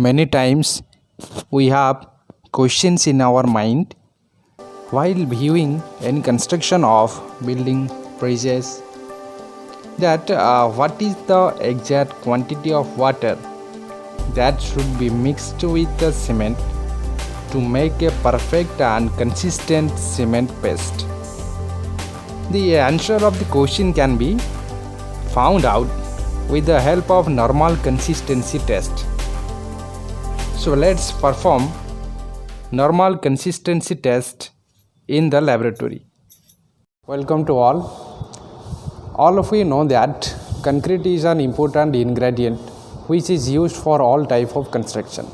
Many times we have questions in our mind while viewing any construction of building bridges that what is the exact quantity of water that should be mixed with the cement to make a perfect and consistent cement paste. The answer of the question can be found out with the help of normal consistency test. So let's perform normal consistency test in the laboratory. Welcome to all. All of you know that concrete is an important ingredient which is used for all type of construction,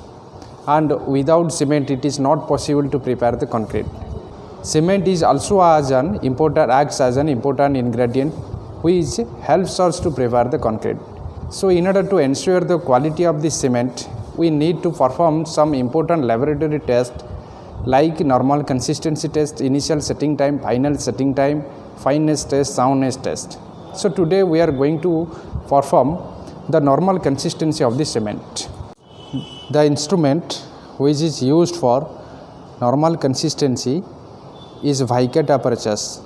and without cement it is not possible to prepare the concrete. Cement is also acts as an important ingredient which helps us to prepare the concrete. So in order to ensure the quality of the cement, we need to perform some important laboratory tests like normal consistency test, initial setting time, final setting time, fineness test, soundness test. So today we are going to perform the normal consistency of the cement. The instrument which is used for normal consistency is Vickert apertures.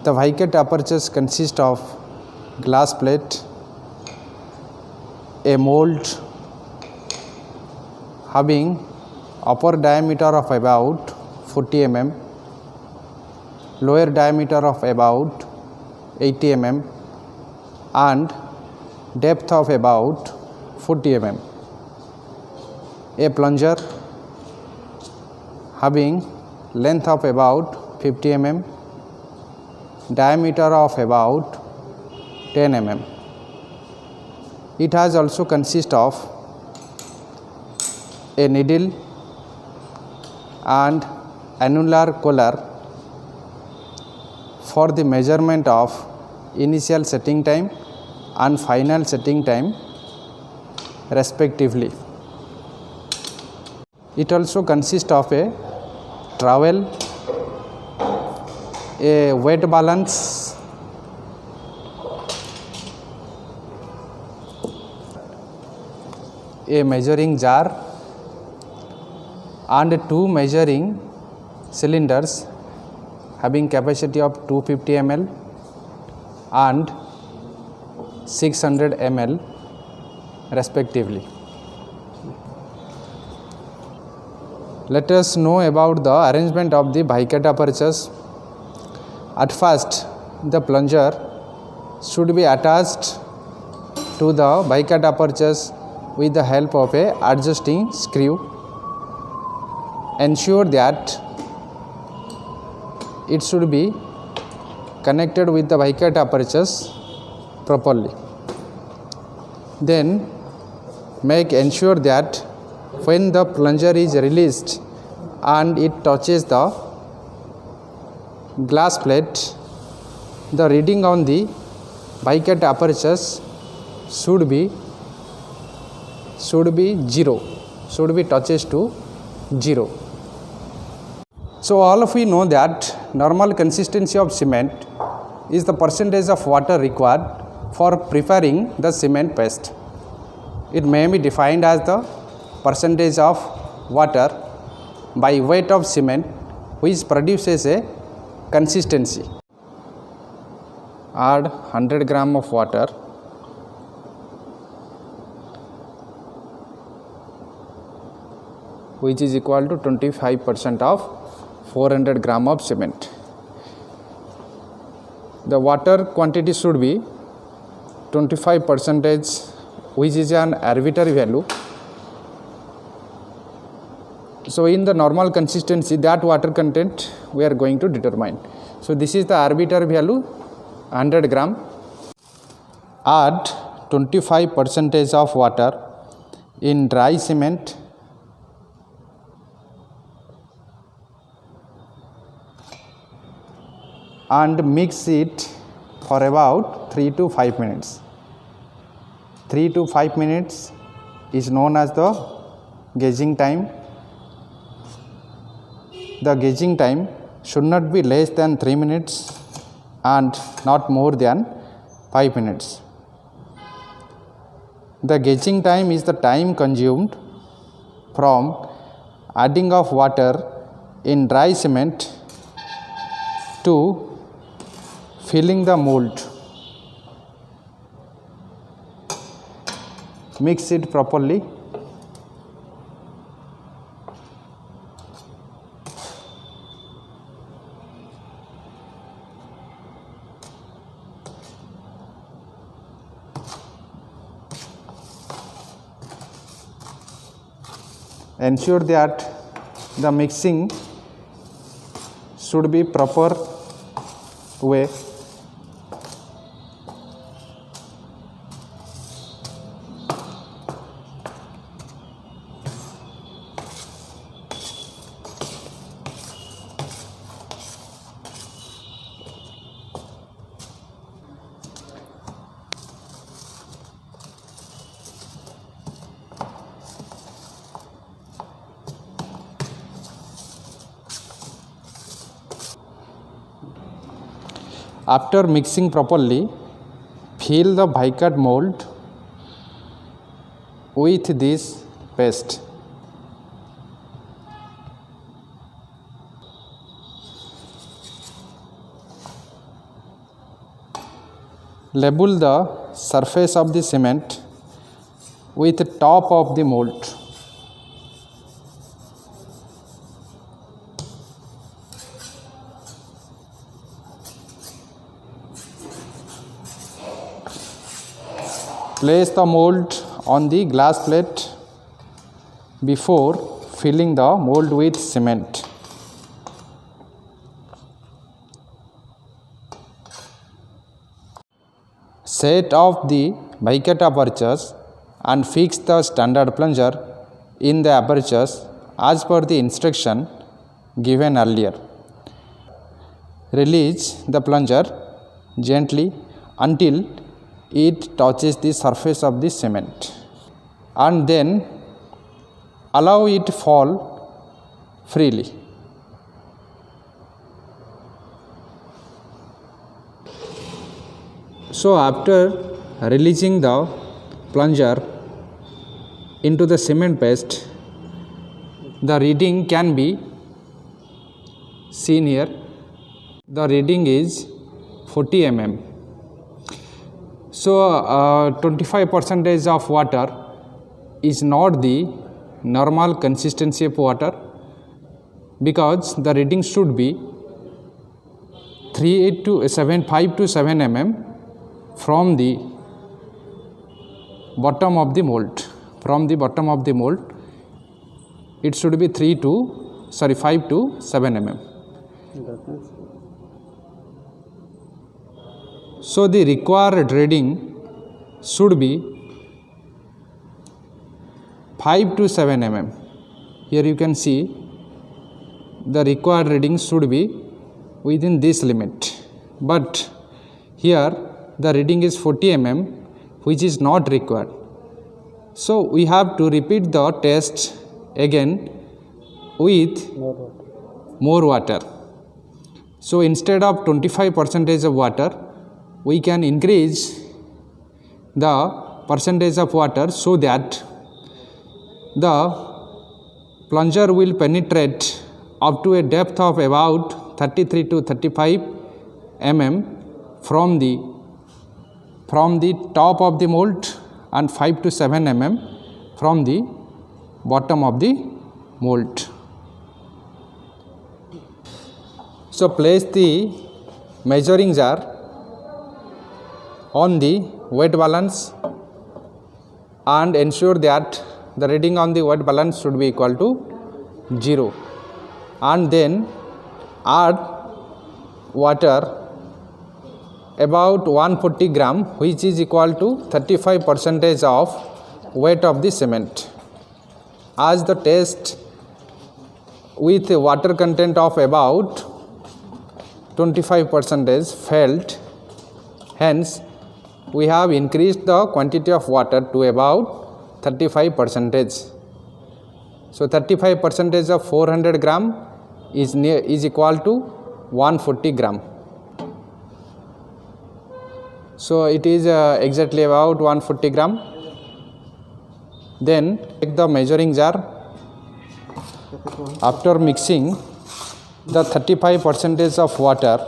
The Vickert apertures consist of glass plate, a mold having upper diameter of about 40 mm, lower diameter of about 80 mm and depth of about 40 mm. A plunger having length of about 50 mm, diameter of about 10 mm. It has also consist of a needle and annular collar for the measurement of initial setting time and final setting time respectively. It also consists of a trowel, a weight balance, a measuring jar and two measuring cylinders having capacity of 250 ml and 600 ml respectively. Let us know about the arrangement of the Vickert apertures. At first, the plunger should be attached to the Vickert apertures with the help of a adjusting screw. Ensure that it should be connected with the Vickert apertures properly. Then ensure that when the plunger is released and it touches the glass plate, the reading on the Vickert apertures should be zero, should be touches to 0. So all of you know that normal consistency of cement is the percentage of water required for preparing the cement paste. It may be defined as the percentage of water by weight of cement which produces a consistency. Add 100 gram of water which is equal to 25% of 400 gram of cement. The water quantity should be 25%, which is an arbitrary value. So in the normal consistency, that water content we are going to determine. So this is the arbitrary value, 100 gram. Add 25% of water in dry cement and mix it for about 3 to 5 minutes. 3 to 5 minutes is known as the gauging time. The gauging time should not be less than 3 minutes and not more than 5 minutes. The gauging time is the time consumed from adding of water in dry cement to filling the mold. Mix it properly. Ensure that the mixing should be proper way. After mixing properly, fill the bicut mold with this paste. Label the surface of the cement with the top of the mold. Place the mold on the glass plate before filling the mold with cement. Set off the bicut apertures and fix the standard plunger in the apertures as per the instruction given earlier. Release the plunger gently until it touches the surface of the cement, and then allow it to fall freely. So after releasing the plunger into the cement paste, the reading can be seen here. The reading is 40 mm. So 25% of water is not the normal consistency of water, because the reading should be 5 to 7 mm from the bottom of the mold. From the bottom of the mold, it should be 5 to 7 mm. So the required reading should be 5 to 7 mm. Here you can see the required reading should be within this limit, but here the reading is 40 mm, which is not required. So we have to repeat the test again with more water. So instead of 25% of water, we can increase the percentage of water so that the plunger will penetrate up to a depth of about 33 to 35 mm from the top of the mold and 5 to 7 mm from the bottom of the mold. So place the measuring jar on the weight balance and ensure that the reading on the weight balance should be equal to 0, and then add water about 140 gram, which is equal to 35% of weight of the cement. As the test with a water content of about 25% failed, hence we have increased the quantity of water to about 35%. So 35% of 400 gram is equal to 140 gram. So it is exactly about 140 gram. Then take the measuring jar. After mixing the 35% of water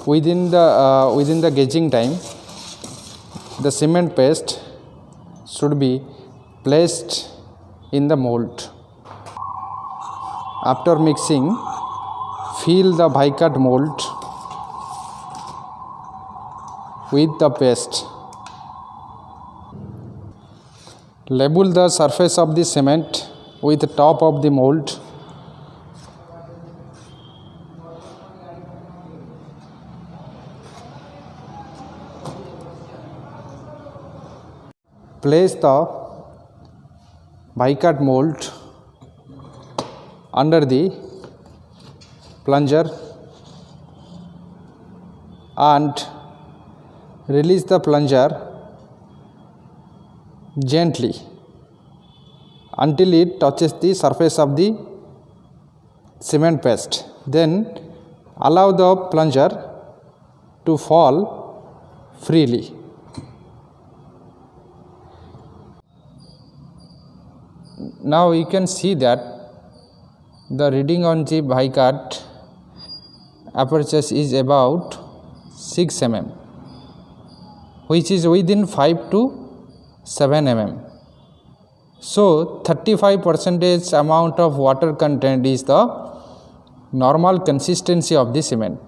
within the gauging time, the cement paste should be placed in the mold. After mixing, fill the bicut mold with the paste. Label the surface of the cement with the top of the mold. Place the bicut mold under the plunger and release the plunger gently until it touches the surface of the cement paste. Then allow the plunger to fall freely. Now you can see that the reading on the bicut aperture is about 6 mm, which is within 5 to 7 mm. So 35% amount of water content is the normal consistency of the cement.